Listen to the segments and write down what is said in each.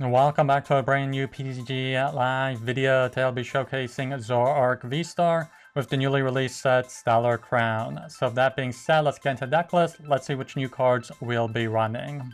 Welcome back to a brand new ptcg live video. Today I'll be showcasing Zoroark VSTAR with the newly released set Stellar Crown. So with that being said, let's get into the deck list. Let's see which new cards we'll be running.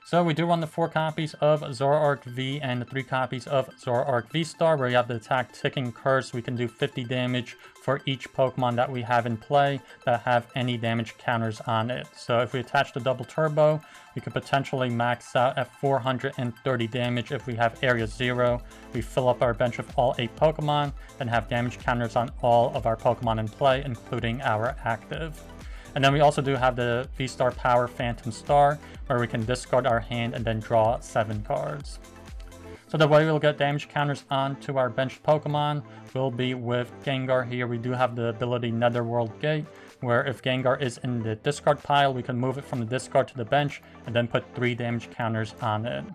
So we do run the 4 copies of Zoroark V and the 3 copies of Zoroark VSTAR, where you have the attack Ticking Curse. We can do 50 damage for each Pokemon that we have in play that have any damage counters on it. So if we attach the double turbo, we could potentially max out at 430 damage if we have Area 0. We fill up our bench with all 8 Pokemon, then have damage counters on all of our Pokemon in play, including our active. And then we also do have the V-Star Power Phantom Star, where we can discard our hand and then draw 7 cards. So the way we'll get damage counters onto our benched Pokemon will be with Gengar here. We do have the ability Netherworld Gate, where if Gengar is in the discard pile, we can move it from the discard to the bench and then put 3 damage counters on it.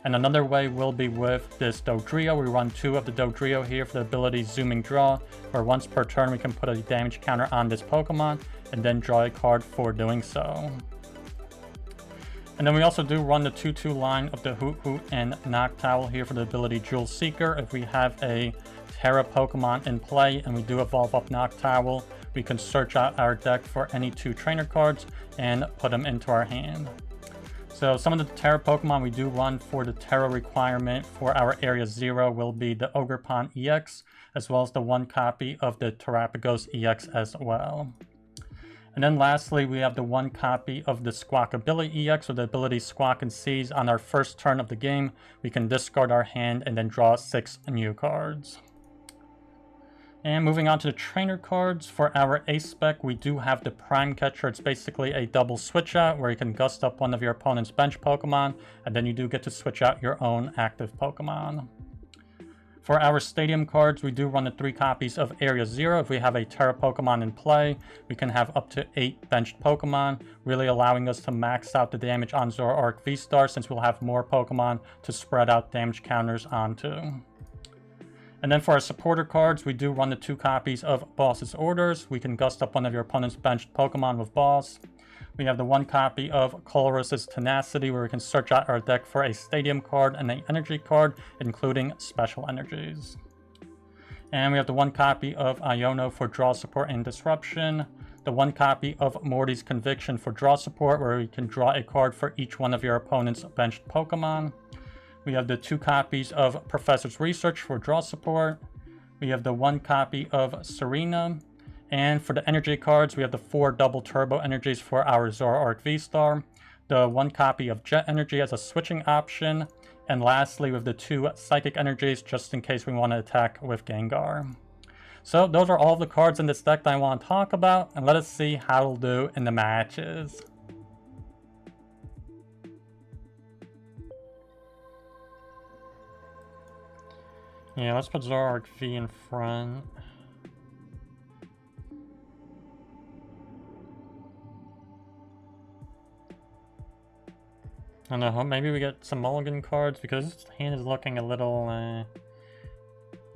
And another way will be with this Dodrio. We run 2 of the Dodrio here for the ability Zooming Draw, where once per turn we can put a damage counter on this Pokemon and then draw a card for doing so. And then we also do run the 2-2 line of the Hoothoot and Noctowl here for the ability Jewel Seeker. If we have a Terra Pokemon in play and we do evolve up Noctowl, we can search out our deck for any 2 trainer cards and put them into our hand. So some of the Terra Pokemon we do run for the Terra requirement for our Area 0 will be the Ogerpon EX, as well as the 1 copy of the Terapagos EX as well. And then lastly, we have the 1 copy of the Squawkabilly EX with the ability Squawk and Seize. On our first turn of the game, we can discard our hand and then draw 6 new cards. And moving on to the trainer cards, for our Ace spec, we do have the Prime Catcher. It's basically a double switch out where you can gust up one of your opponent's bench Pokemon, and then you do get to switch out your own active Pokemon. For our Stadium cards, we do run the 3 copies of Area 0. If we have a Terra Pokemon in play, we can have up to 8 benched Pokemon, really allowing us to max out the damage on Zoroark VSTAR since we'll have more Pokemon to spread out damage counters onto. And then for our supporter cards, we do run the 2 copies of Boss's Orders. We can gust up one of your opponent's benched Pokemon with Boss. We have the 1 copy of Colress's Tenacity, where we can search out our deck for a Stadium card and an Energy card, including Special Energies. And we have the 1 copy of Iono for Draw Support and Disruption. The 1 copy of Morty's Conviction for Draw Support, where we can draw a card for each one of your opponent's benched Pokemon. We have the 2 copies of Professor's Research for Draw Support. We have the 1 copy of Serena. And for the energy cards, we have the 4 double turbo energies for our Zoroark VSTAR. The 1 copy of Jet Energy as a switching option. And lastly, with the 2 psychic energies, just in case we want to attack with Gengar. So those are all the cards in this deck that I want to talk about. And let us see how it'll do in the matches. Yeah, let's put Zoroark V in front. I don't know, maybe we get some mulligan cards because this hand is looking a little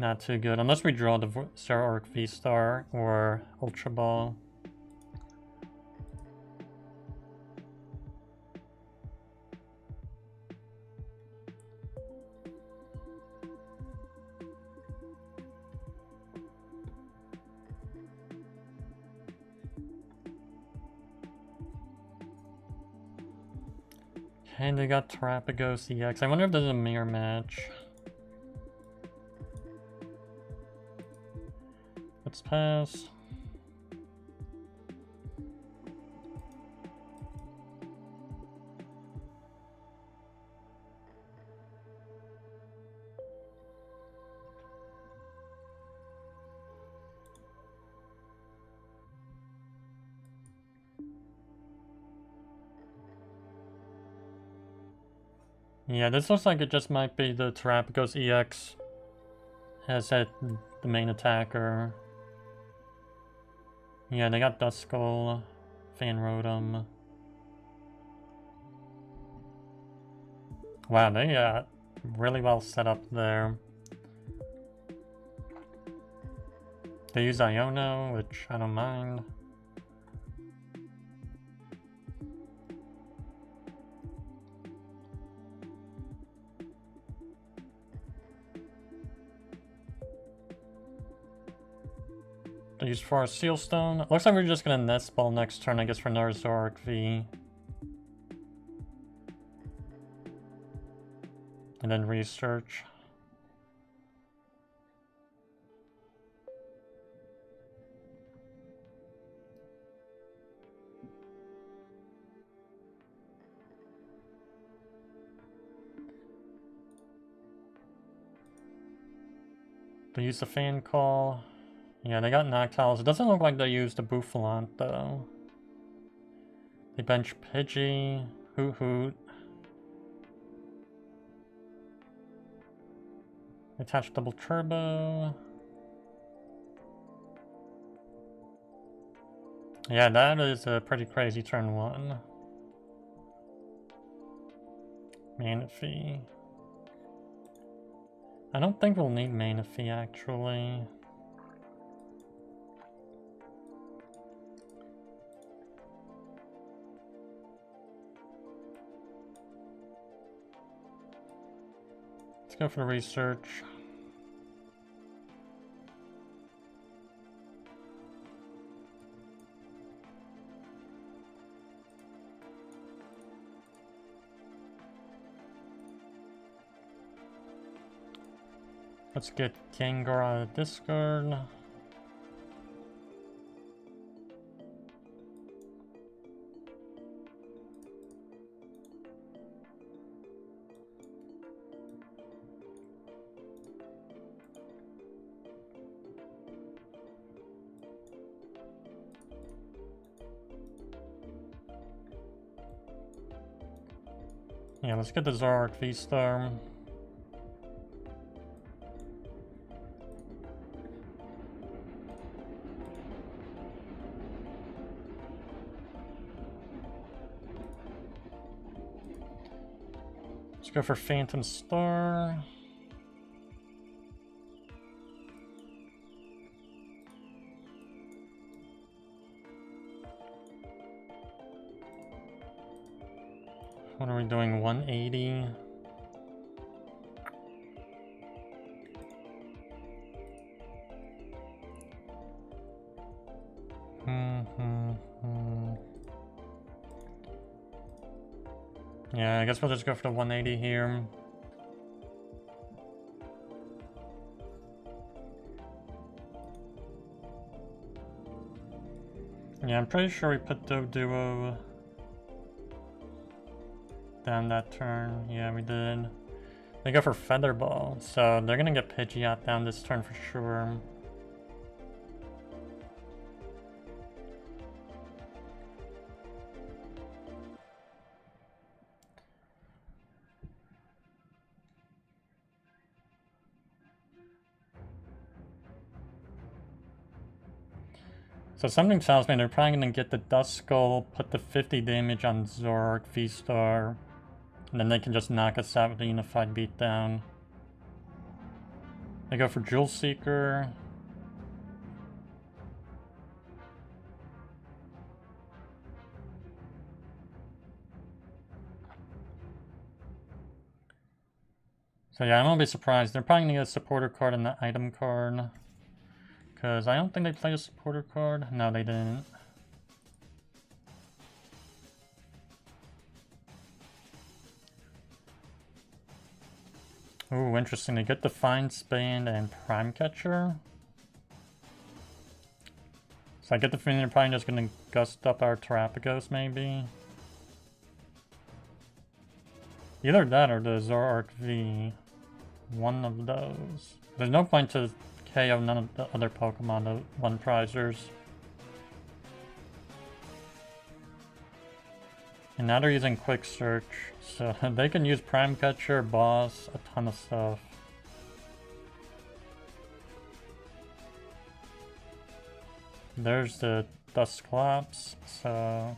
not too good. Unless we draw the Zoroark VSTAR or Ultra Ball. And they got Terapagos EX. I wonder if there's a mirror match. Let's pass. Yeah, this looks like it just might be the Terapagos EX has hit the main attacker. Yeah, they got Duskull, Fan Rotom. Wow, they really well set up there. They use Iono, which I don't mind. They use for a Seal Stone. Looks like we're just gonna Nest Ball next turn, I guess, for another Zoroark V. And then research. They use the Fan Call. Yeah, they got Noctowl. It doesn't look like they used the Boufflant though. They bench Pidgey, Hoothoot. Attach double turbo. Yeah, that is a pretty crazy turn one. Manaphy. I don't think we'll need Manaphy actually. Let's go for the research. Let's get Gengar out of discard. Yeah, let's get the Zoroark VSTAR. Let's go for Phantom Star. What are we doing? 180. Yeah, I guess we'll just go for the 180 here. Yeah, I'm pretty sure we put Doduo down that turn. Yeah, we did. They go for Feather Ball, so they're gonna get Pidgeot down this turn for sure. So something tells me they're probably going to get the Duskull, put the 50 damage on Zoroark VSTAR, and then they can just knock us out with the Unified Beatdown. They go for Jewel Seeker. So yeah, I won't be surprised. They're probably going to get a supporter card and the item card. Because I don't think they played a supporter card. No, they didn't. Ooh, interesting. They get Defiance Band and Prime Catcher. So I get the feeling they're probably just going to gust up our Terapagos, maybe. Either that or the Zoroark V. One of those. There's no point to KO none of the other Pokemon, the one prizers. And now they're using Quick Search, so they can use Prime Catcher, Boss, a ton of stuff. There's the Dusclops, so...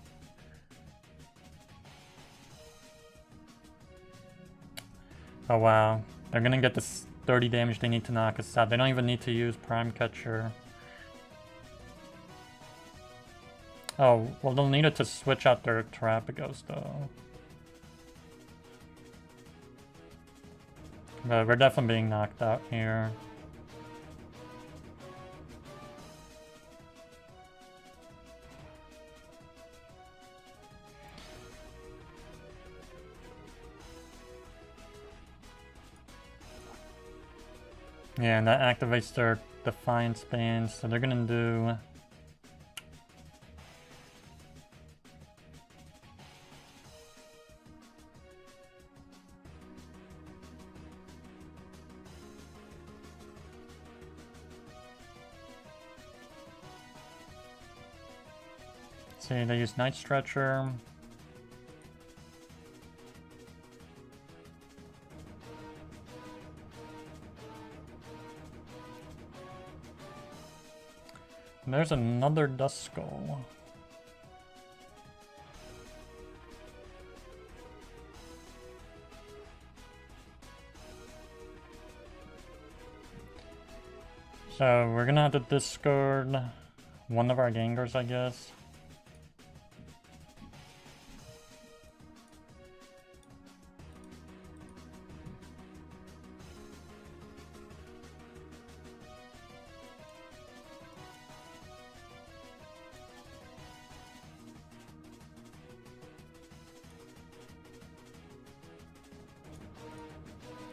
Oh wow, they're gonna get this 30 damage they need to knock us out. They don't even need to use Prime Catcher. Oh, well they'll need it to switch out their Terapagos though. But we're definitely being knocked out here. Yeah, and that activates their Defiance band, so they're gonna do... See, they use Night Stretcher. And there's another Duskull. So we're gonna have to discard one of our Gengars, I guess.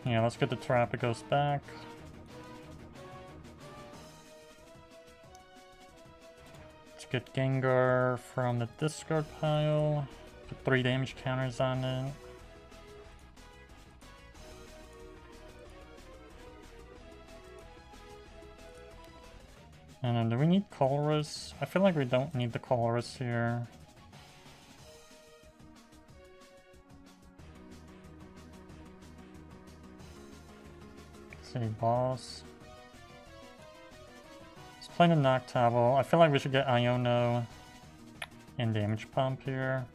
Yeah, let's get the Terapagos back. Let's get Gengar from the discard pile. Put 3 damage counters on it. And then do we need Colress? I feel like we don't need the Colress here. Let's see, boss. Let's play the Noctowl. I feel like we should get Iono and Damage Pump here.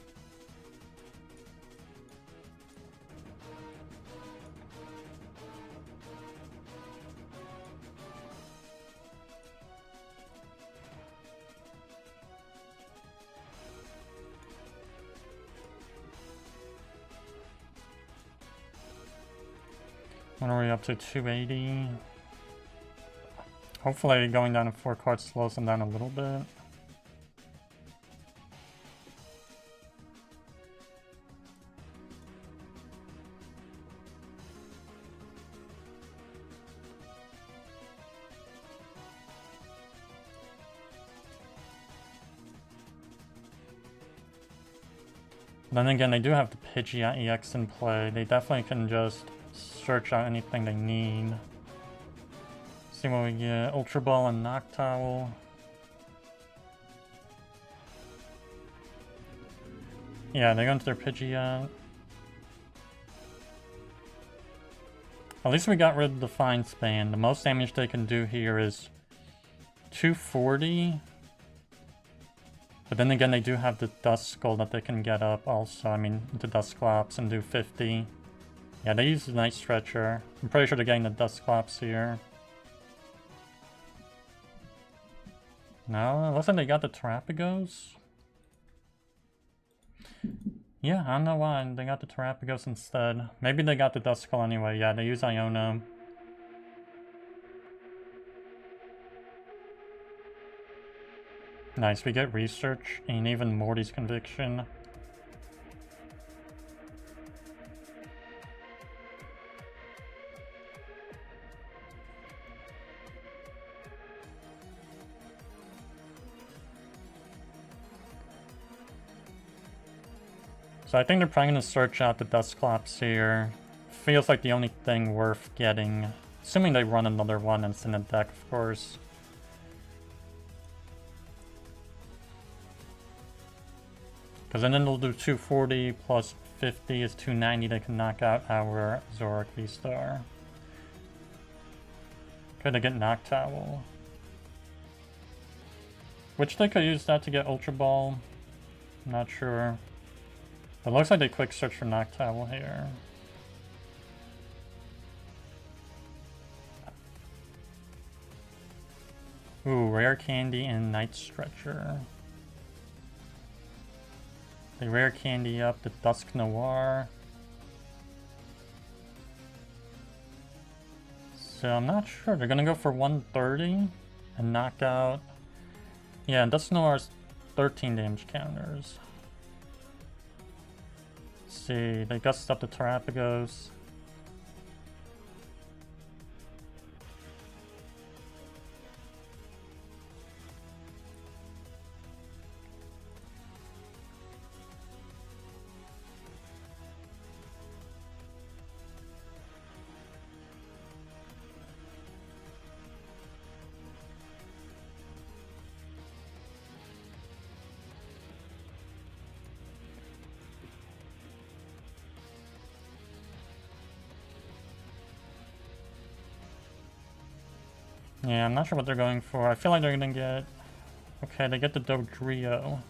When are we up to? 280. Hopefully going down to 4 cards slows them down a little bit. Then again, they do have the Pidgeot EX in play. They definitely can just search out anything they need. See what we get. Ultra Ball and Noctowl. Yeah, they go into their Pidgeot. At least we got rid of the Fine Span. The most damage they can do here is 240. But then again, they do have the Duskull that they can get up also. I mean, the Dusclops and do 50. Yeah, they use the Night Stretcher. I'm pretty sure they're getting the Dusclops here. No, it looks like they got the Terapagos. Yeah, I don't know why they got the Terapagos instead. Maybe they got the Duskull anyway. Yeah, they use Iono. Nice, we get Research and even Morty's Conviction. So I think they're probably going to search out the Dusclops here. Feels like the only thing worth getting. Assuming they run another one and it's in a deck, of course. Because then they'll do 240 plus 50 is 290. They can knock out our Zoroark VSTAR. Could they get Noctowl? Which they could use that to get Ultra Ball. I'm not sure. It looks like they quick search for Noctowl here. Ooh, Rare Candy and Night Stretcher. They Rare Candy up the Dusk Noir. So I'm not sure. They're gonna go for 130 and knock out. Yeah, Dusk Noir's 13 damage counters. See, they gust up the Terapagos. Yeah, I'm not sure what they're going for. I feel like they're gonna get... Okay, they get the Dodrio.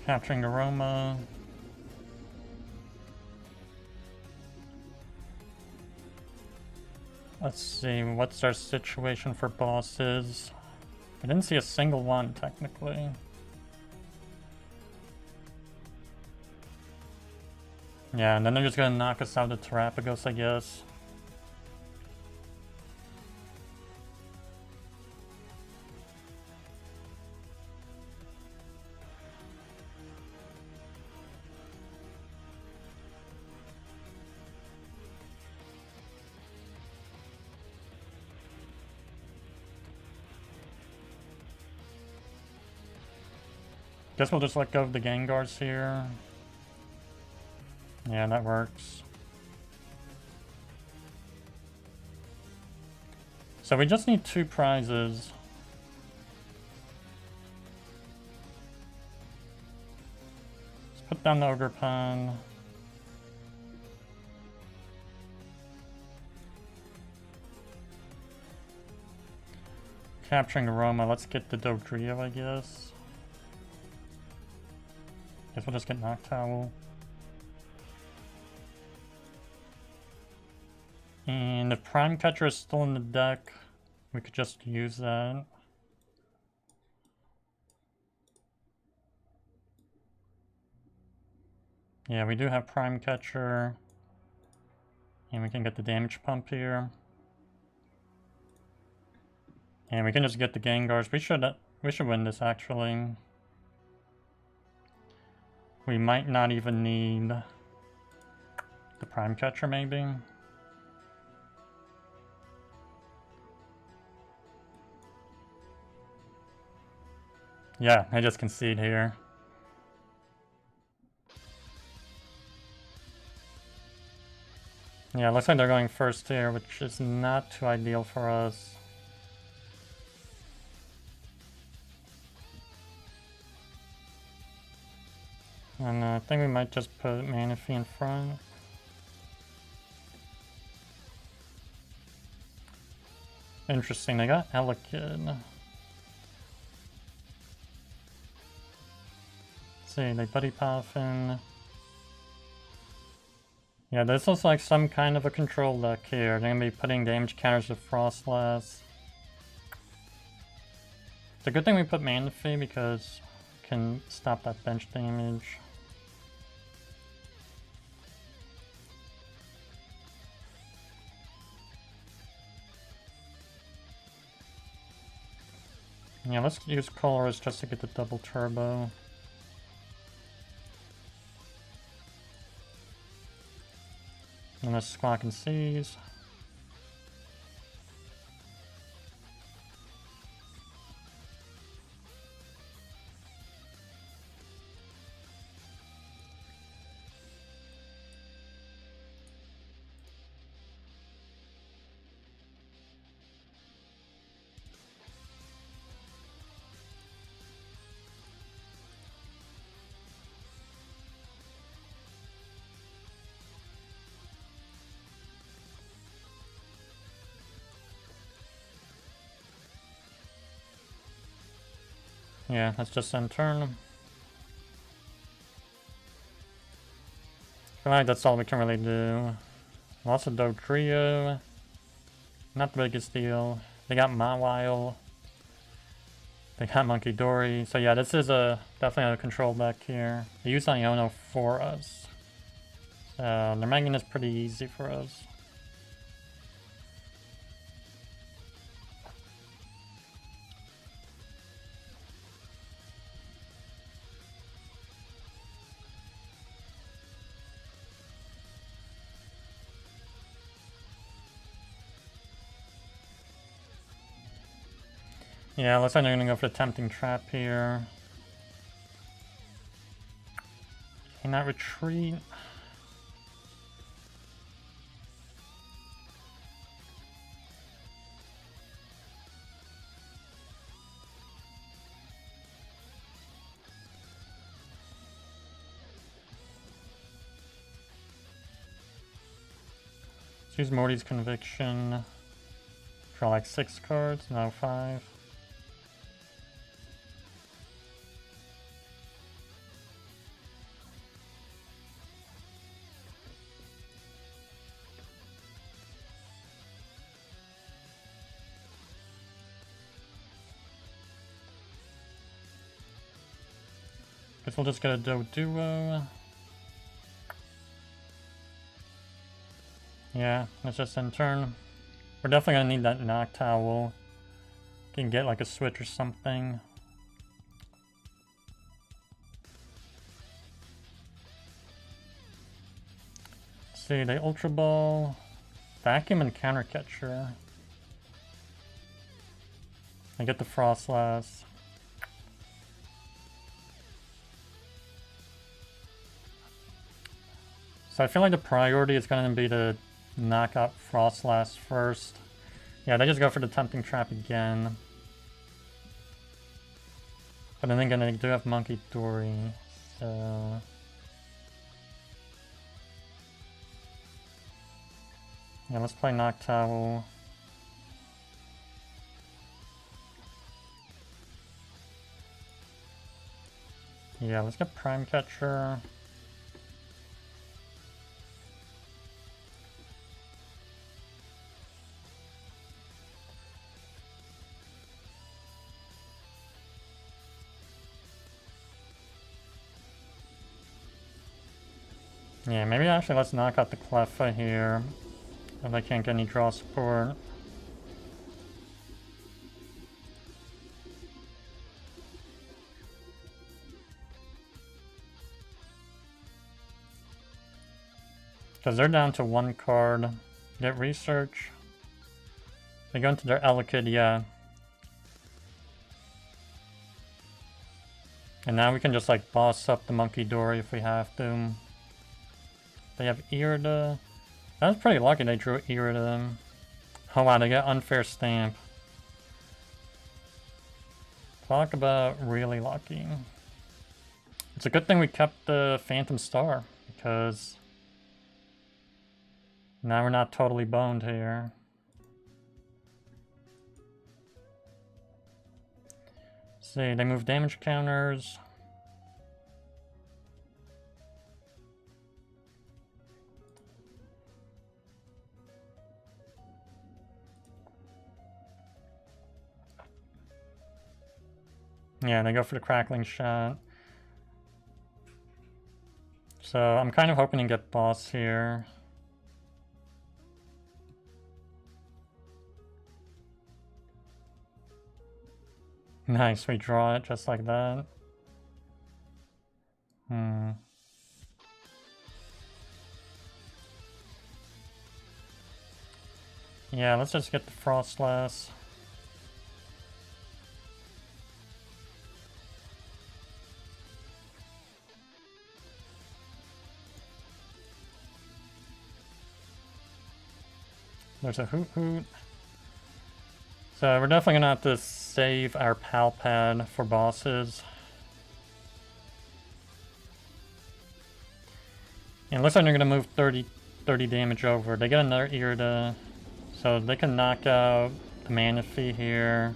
Capturing Aroma. Let's see, what's our situation for bosses? I didn't see a single one, technically. Yeah, and then they're just gonna knock us out of Terapagos, I guess. Guess we'll just let go of the Gengars here. Yeah, that works. So we just need 2 prizes. Let's put down the Ogerpon. Capturing Aroma, let's get the Dodrio, I guess. Guess we'll just get Noctowl. And if Prime Catcher is still in the deck, we could just use that. Yeah, we do have Prime Catcher. And we can get the Damage Pump here. And we can just get the Gengars. We should win this, actually. We might not even need the Prime Catcher, maybe. Yeah, I just concede here. Yeah, looks like they're going first here, which is not too ideal for us. And I think we might just put Manaphy in front. Interesting, they got Elekid. See, they Buddy Poffin. Yeah, this looks like some kind of a control deck here. They're gonna be putting damage counters with Frostlass. It's a good thing we put Manaphy because it can stop that bench damage. Yeah, let's use Colress just to get the double turbo. And let's Squawk and Seize. Yeah, let's just end turn. I feel like that's all we can really do. Lots of Dodrio. Not the biggest deal. They got Mawile. They got Monkey Dory. So yeah, this is definitely a control deck here. They use Iono for us. So they're making this pretty easy for us. Yeah, looks like they're gonna go for the Tempting Trap here. Can I retreat? Let's use Morty's Conviction. Draw like 6 cards, no 5. Guess we'll just get a Doduo. Yeah, let's just end turn. We're definitely gonna need that Noctowl. Can get like a switch or something. Let's see, they Ultra Ball, Vacuum, and Counter Catcher. I get the Frostlass. So I feel like the priority is going to be to knock out Frostlass first. Yeah, they just go for the Tempting Trap again. But then again, they do have Monkey Dory, so... Yeah, let's play Noctowl. Yeah, let's get Prime Catcher. Yeah, maybe actually let's knock out the Cleffa here, if I can't get any draw support. Because they're down to 1 card. Get Research. They go into their Elekid, yeah. And now we can just like boss up the Monkey Dory if we have to. They have Irida. That was pretty lucky they drew Irida. Oh wow, they get Unfair Stamp. Talk about really lucky. It's a good thing we kept the Phantom Star, because now we're not totally boned here. Let's see, they move damage counters. Yeah, they go for the Crackling Shot. So I'm kind of hoping to get boss here. Nice, we draw it just like that. Yeah, let's just get the Frostlass. There's a Hoothoot. So we're definitely gonna have to save our Pal Pad for bosses. And it looks like they're gonna move 30 damage over. They get another Irida, so they can knock out the Manaphy here.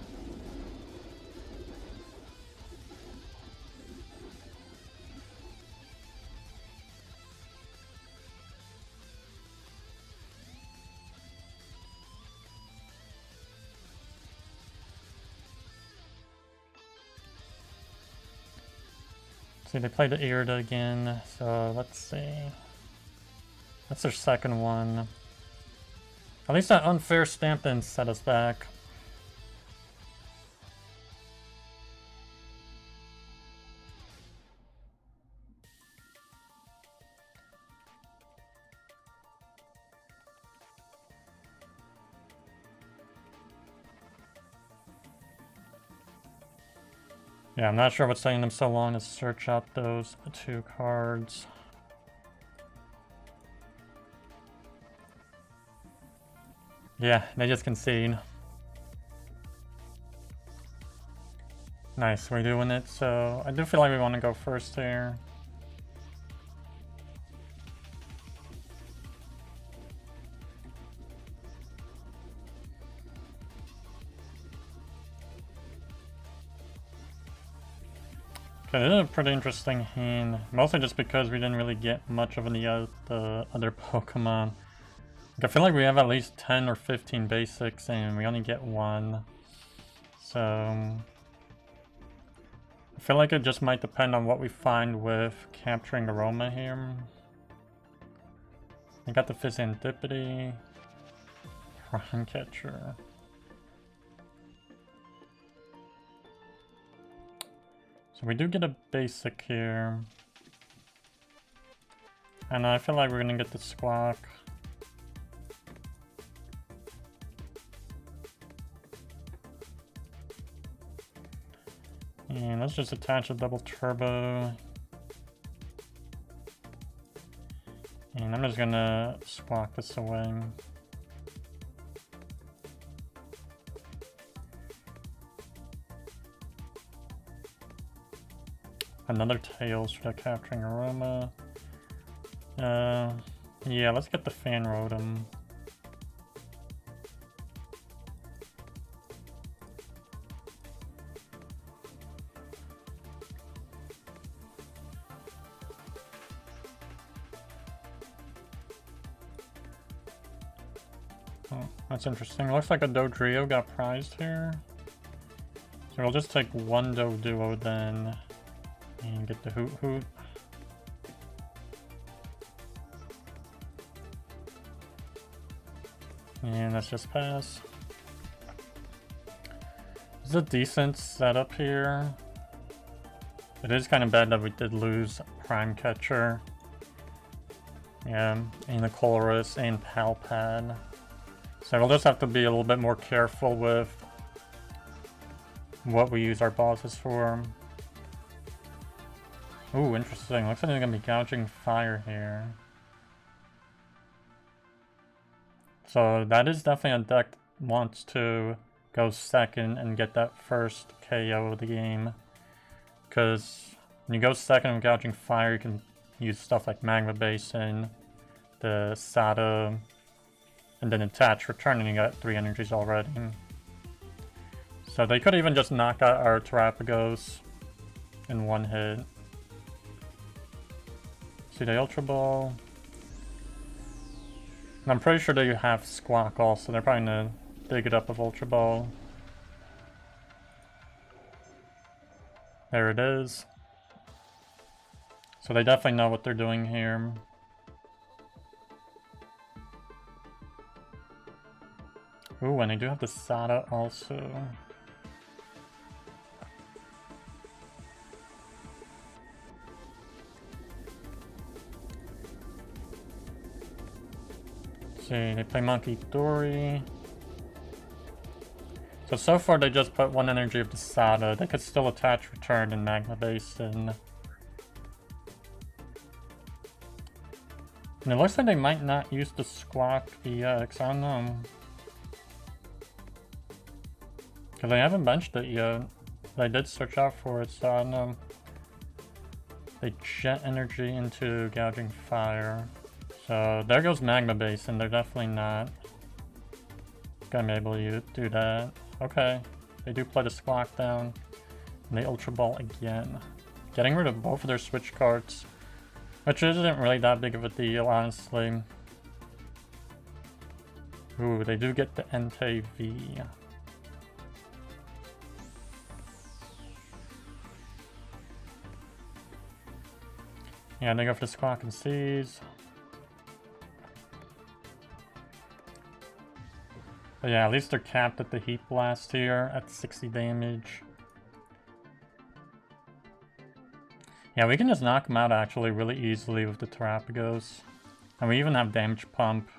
See, they played the Irida again, so let's see. That's their second one. At least that Unfair Stamp didn't set us back. Yeah, I'm not sure what's taking them so long to search out those 2 cards. Yeah, they just concede. Nice, we're doing it, so I do feel like we want to go first here. Okay, this is a pretty interesting hand. Mostly just because we didn't really get much of the other Pokemon. Like, I feel like we have at least 10 or 15 basics and we only get one. So I feel like it just might depend on what we find with Capturing Aroma here. I got the Serendipity, Prime Catcher. So we do get a basic here. And I feel like we're gonna get the Squawk. And let's just attach a double turbo. And I'm just gonna Squawk this away. Another Tails for the Capturing Aroma. Yeah, let's get the Fan Rotom. Oh, that's interesting. Looks like a Dodrio got prized here. So we'll just take one Doduo then. And get the Hoothoot. And let's just pass. This is a decent setup here. It is kind of bad that we did lose Prime Catcher. Yeah, and the Colress and Pal Pad. So we'll just have to be a little bit more careful with what we use our bosses for. Ooh, interesting. Looks like they're gonna be gouging fire here. So that is definitely a deck that wants to go second and get that first KO of the game. Because when you go second with gouging fire, you can use stuff like Magma Basin, the Sada, and then attach return, and you got 3 energies already. So they could even just knock out our Terapagos in one hit. See the Ultra Ball. And I'm pretty sure they have Squawk also. They're probably gonna dig it up with Ultra Ball. There it is. So they definitely know what they're doing here. Ooh, and they do have the Sada also. See, they play Monkey Dory. So far they just put 1 energy of the Sada. They could still attach return in Magma Basin. And it looks like they might not use the Squawk VX, I don't know. Because they haven't benched it yet. They did search out for it, so I don't know. They jet energy into gouging fire. So there goes Magma Basin. They're definitely not gonna be able to do that. Okay, they do play the Squawk down. And they Ultra Ball again. Getting rid of both of their Switch cards. Which isn't really that big of a deal, honestly. Ooh, they do get the Entei V. Yeah, they go for the Squawk and Seize. But yeah, at least they're capped at the Heat Blast here at 60 damage. Yeah, we can just knock them out actually really easily with the Terapagos. And we even have Damage Pump.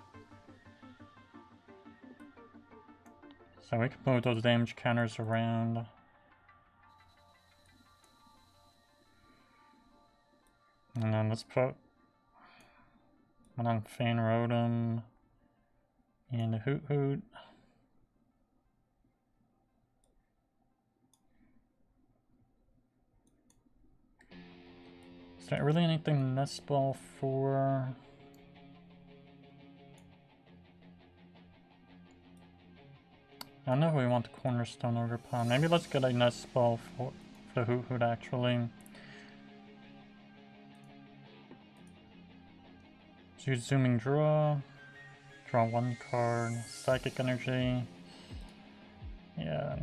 So we can move those damage counters around. And then let's put one on Fan Rotom and a Hoothoot. Is there really anything Nest Ball for? I don't know if we want the Cornerstone Ogerpon. Maybe let's get a Nest Ball for the Hoothoot actually. Let's use Zooming Draw. Draw one card. Psychic Energy. Yeah.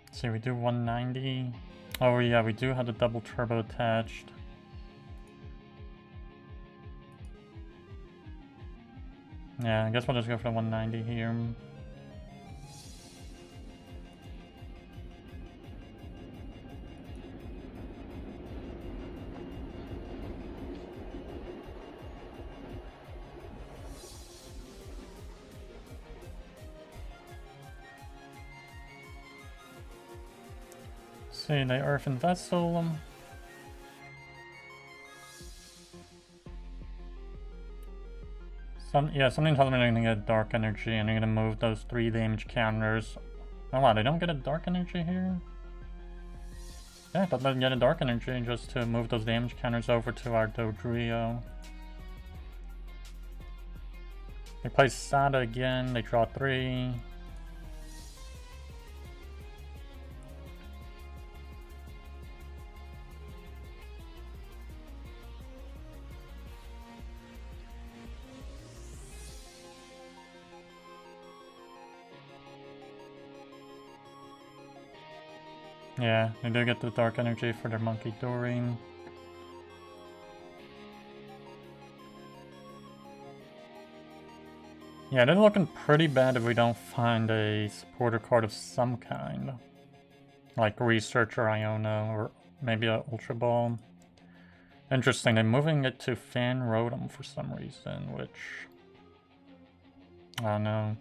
Let's see, we do 190. Oh yeah, we do have the double turbo attached. Yeah, I guess we'll just go for the 190 here. See, they Earthen Vessel. Something tells me they're gonna get Dark Energy and they're gonna move those 3 damage counters. Oh wow, they don't get a Dark Energy here? Yeah, I thought they'd get a Dark Energy just to move those damage counters over to our Dodrio. They play Sada again, they draw 3. Yeah, they do get the Dark Energy for their Monkey Doreen. Yeah, they're looking pretty bad if we don't find a supporter card of some kind. Like Research or Iono, or maybe a Ultra Ball. Interesting, they're moving it to Fan Rotom for some reason, which... I don't know.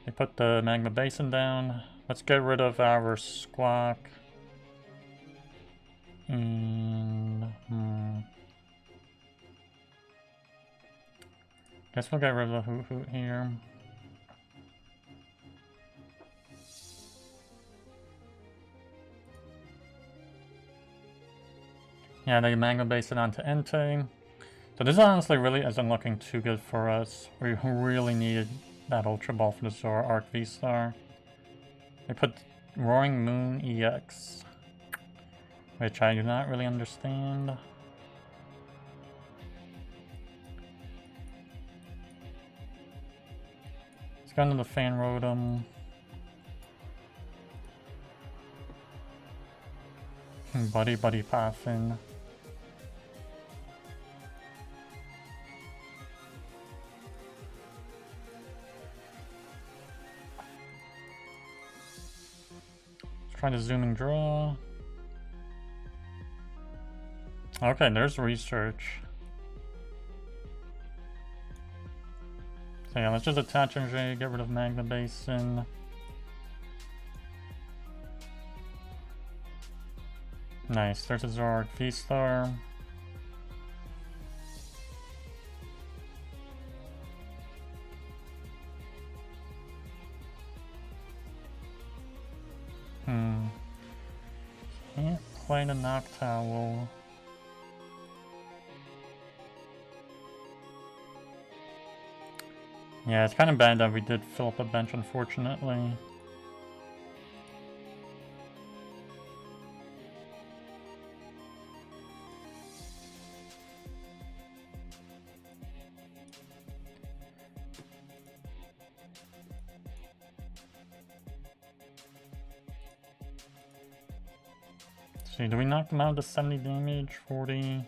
They put the Magma Basin down. Let's get rid of our Squawk. And... Guess we'll get rid of the Hoothoot here. Yeah, they Magma Base it onto Entei. So this honestly really isn't looking too good for us. We really needed that Ultra Ball for the Zoroark VSTAR. They put Roaring Moon EX, which I do not really understand. Let's go into the Fan Rotom. Buddy-Buddy Poffin. Trying to zoom and draw. Okay, there's Research. So yeah, let's just attach energy, get rid of Magma Basin. Nice, there's a Zoroark VSTAR. Can't play the Noctowl. Yeah, it's kind of bad that we did fill up the bench, unfortunately. See, do we knock them out to 70 damage? 40?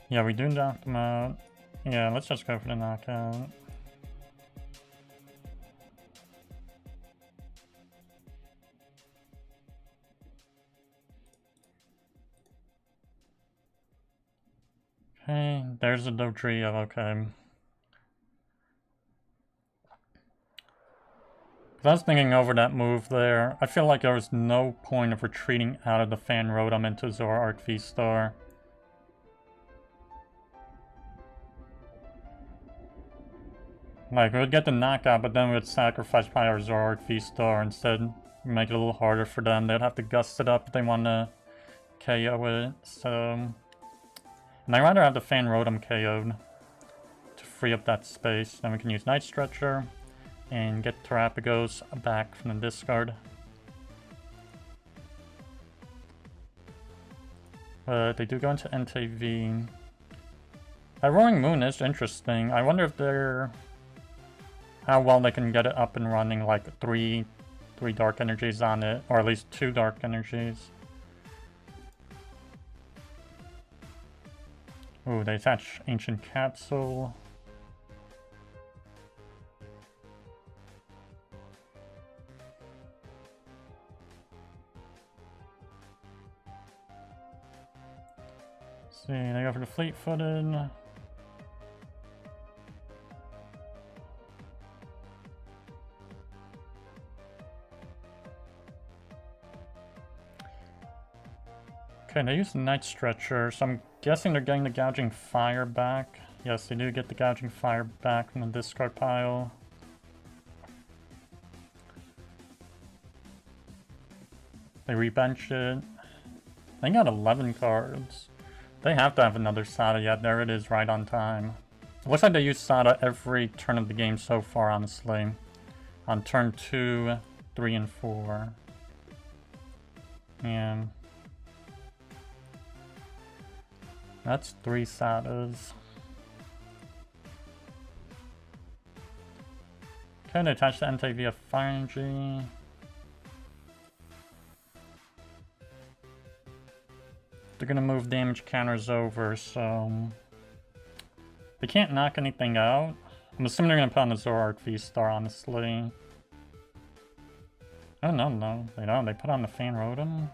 Yeah, we do knock them out. Yeah, let's just go for the knockout. Okay, there's a Dodrio, okay. I was thinking over that move there. I feel like there was no point of retreating out of the Fan Rotom into Zoroark VSTAR. Like, we would get the knockout, but then we would sacrifice probably our Zoroark VSTAR instead. Make it a little harder for them. They'd have to gust it up if they want to KO it, so... And I'd rather have the Fan Rotom KO'd to free up that space. Then we can use Night Stretcher and get Terapagos back from the discard. But they do go into NTV. That Roaring Moon is interesting. I wonder if they're... how well they can get it up and running, like three Dark Energies on it, or at least 2 Dark Energies. Ooh, they attach Ancient Capsule. Let's see, they go for the Fleet-Footed. Okay, they use the Night Stretcher, so I'm guessing they're getting the Gouging Fire back. Yes, they do get the Gouging Fire back from the discard pile. They rebench it. They got 11 cards. They have to have another Sada yet. There it is, right on time. It looks like they use Sada every turn of the game so far, honestly. On turn 2, 3, and 4. Yeah. That's 3 Sadas. Okay, they attach the NTV of Fire Energy. They're gonna move damage counters over, so they can't knock anything out. I'm assuming they're gonna put on the Zoroark VSTAR, honestly. Oh no, they don't. They put on the Fan Rotom.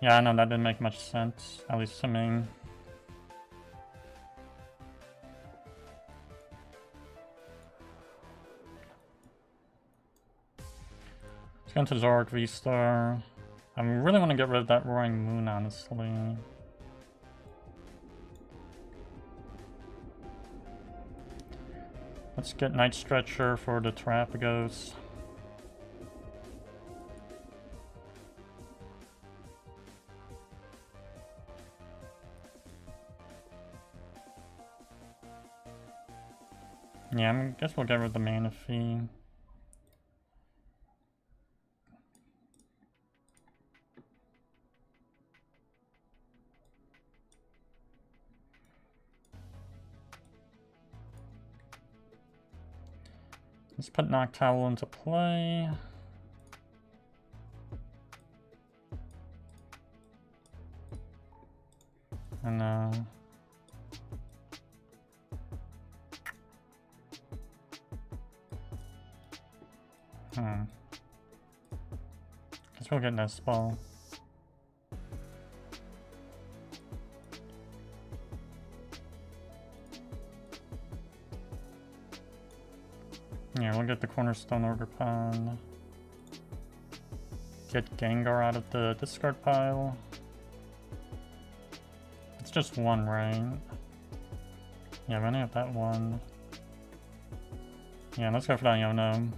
Yeah, I know that didn't make much sense, at least to me. Let's go into Zoroark VSTAR. I really want to get rid of that Roaring Moon, honestly. Let's get Night Stretcher for the Terapagos. Yeah, I guess we'll get rid of the Manaphy. Let's put Noctowl into play. And guess we'll get Nest Ball. Yeah, we'll get the Cornerstone Ogerpon. Get Gengar out of the discard pile. It's just one, right? Yeah, we only have that one. Yeah, let's go for that Iono.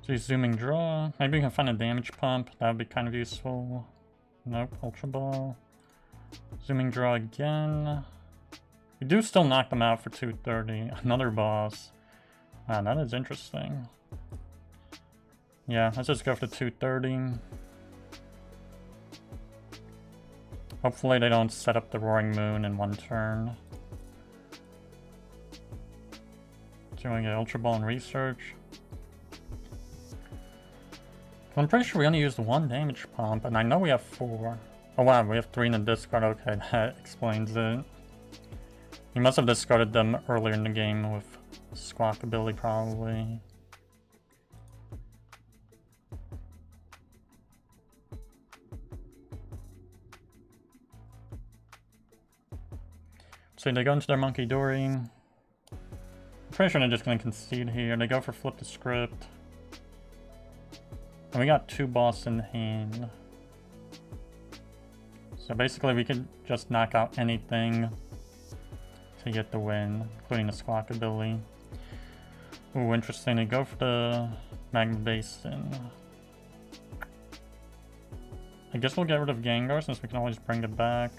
So zooming draw. Maybe we can find a damage pump. That would be kind of useful. Nope, Ultra Ball. Zooming draw again. We do still knock them out for 230. Another boss. Wow, that is interesting. Yeah, let's just go for the 230. Hopefully they don't set up the Roaring Moon in one turn. So we get Ultra Ball and Research. I'm pretty sure we only used 1 damage pump, and I know we have 4. Oh wow, we have 3 in the discard. Okay, that explains it. He must have discarded them earlier in the game with Squawkabilly, probably. So they go into their Monkey Dory. I'm pretty sure they're just going to concede here. They go for Flip the Script. And we got 2 boss in hand. So basically we could just knock out anything to get the win, including the Squawkabilly. Ooh, interesting. They go for the Magma Basin. I guess we'll get rid of Gengar since we can always bring it back.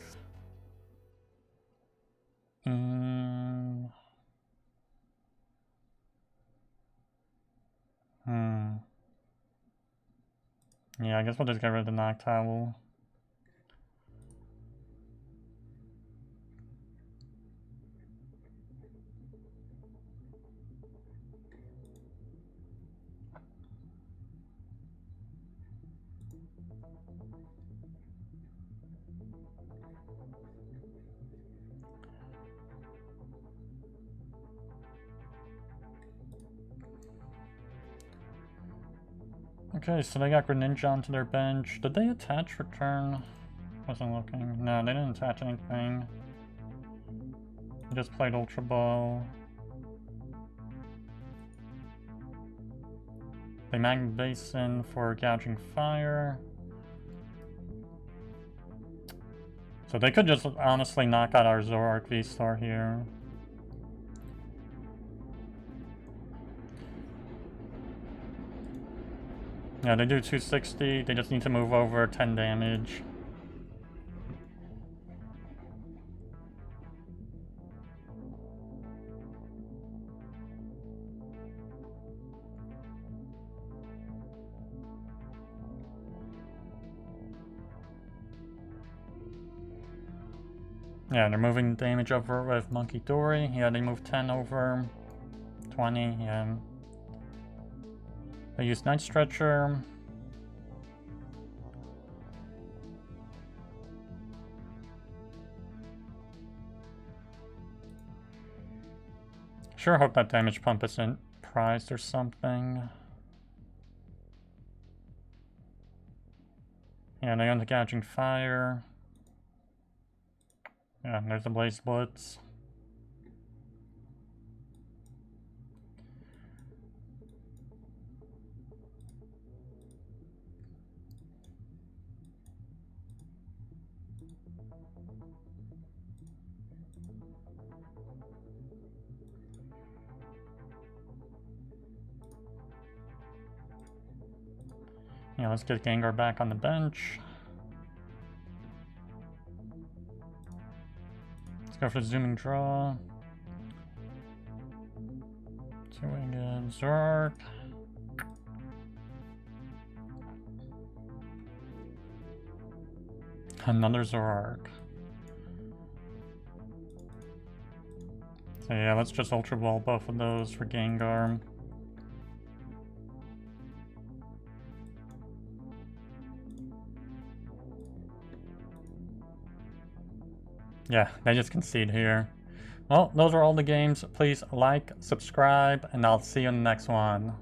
Yeah, I guess we'll just get rid of the Noctowl. Okay, so they got Greninja onto their bench. Did they attach return? Wasn't looking. No, they didn't attach anything. They just played Ultra Ball. They Magnet Basin for Gouging Fire. So they could just honestly knock out our Zoroark VSTAR here. Yeah, they do 260. They just need to move over 10 damage. Yeah, they're moving damage over with Monkey Dory. Yeah, they move 10 over 20. Yeah. They use Night Stretcher. Sure hope that Damage Pump isn't prized or something. Yeah, they own the Gouging Fire. Yeah, there's the Blaze Blitz. Yeah, let's get Gengar back on the bench. Let's go for the Zooming Draw. Two-Winged Zoroark. Another Zoroark. So yeah, let's just Ultra Ball both of those for Gengar. Yeah, they just concede here. Well, those are all the games. Please like, subscribe, and I'll see you in the next one.